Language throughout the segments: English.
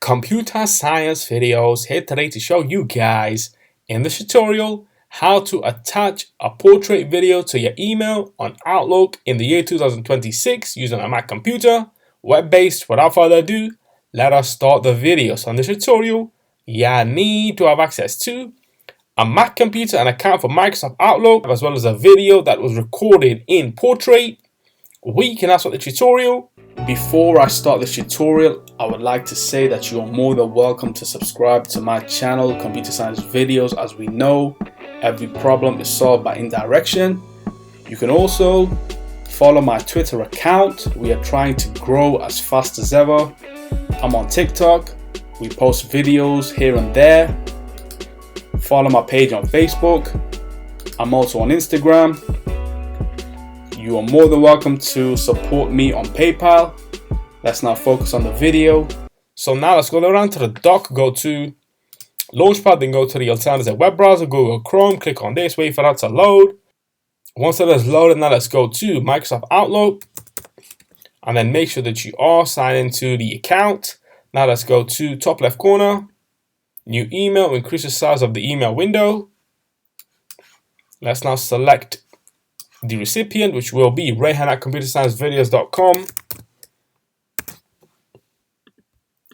Computer Science Videos here today to show you guys in this tutorial how to attach a portrait video to your email on Outlook in the year 2026 using a Mac computer, web-based. Without further ado, let us start the video. So in this tutorial, you need to have access to a Mac computer, an account for Microsoft Outlook, as well as a video that was recorded in portrait. We can now start the tutorial. Before I start this tutorial, I would like to say that you are more than welcome to subscribe to my channel, Computer Science Videos. As we know, every problem is solved by indirection. You can also follow my Twitter account. We are trying to grow as fast as ever. I'm on TikTok. We post videos here and there. Follow my page on Facebook. I'm also on Instagram. You are more than welcome to support me on PayPal. Let's now focus on the video. So now let's go around to the dock, go to Launchpad, then go to the alternative web browser, Google Chrome, click on this, wait for that to load. Once that is loaded, now let's go to Microsoft Outlook and then make sure that you are signed into the account. Now let's go to top left corner, new email, increase the size of the email window. Let's now select the recipient, which will be Rayhan at ComputerScienceVideos.com.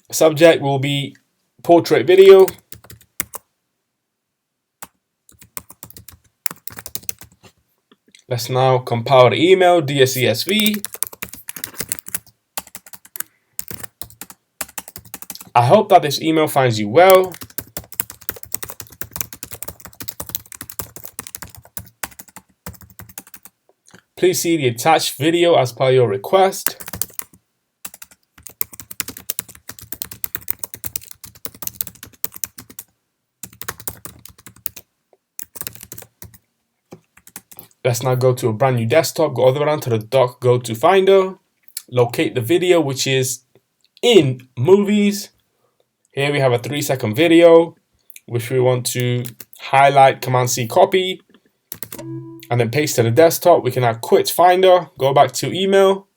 Subject will be portrait video. Let's now compile the email, Dear CSV. I hope that this email finds you well. Please see the attached video as per your request. Let's now go to a brand new desktop, go all the way down to the dock, go to Finder, locate the video, which is in Movies. Here we have a 3-second video, which we want to highlight, Command-C, copy, and then paste to the desktop. We can now quit Finder, go back to email,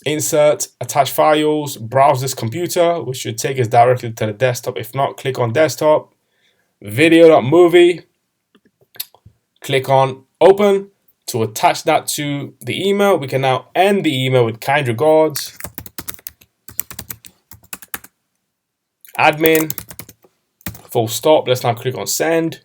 insert, attach files, browse this computer, which should take us directly to the desktop. If not, click on desktop, video.movie, click on open to attach that to the email. We can now end the email with kind regards, admin, full stop. Let's now click on send.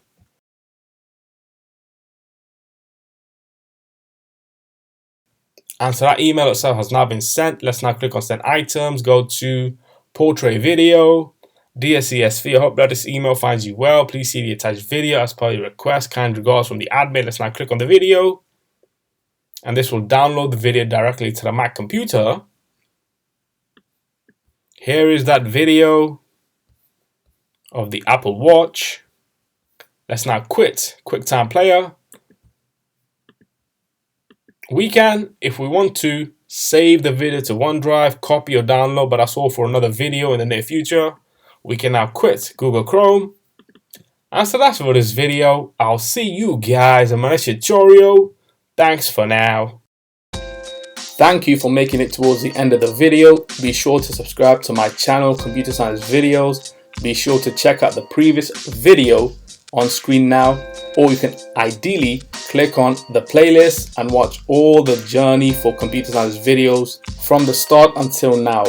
And so that email itself has now been sent. Let's now click on send items, go to portrait video, Dear CSV. I hope that this email finds you well. Please see the attached video as per your request. Kind regards from the admin. Let's now click on the video. And this will download the video directly to the Mac computer. Here is that video of the Apple Watch. Let's now quit QuickTime Player. We can, if we want to, save the video to OneDrive, copy or download, but that's all for another video in the near future. We can now quit Google Chrome. And so that's for this video. I'll see you guys in my next tutorial. Thanks for now. Thank you for making it towards the end of the video. Be sure to subscribe to my channel, Computer Science Videos. Be sure to check out the previous video on screen now, or you can ideally click on the playlist and watch all the journey for Computer Science Videos from the start until now.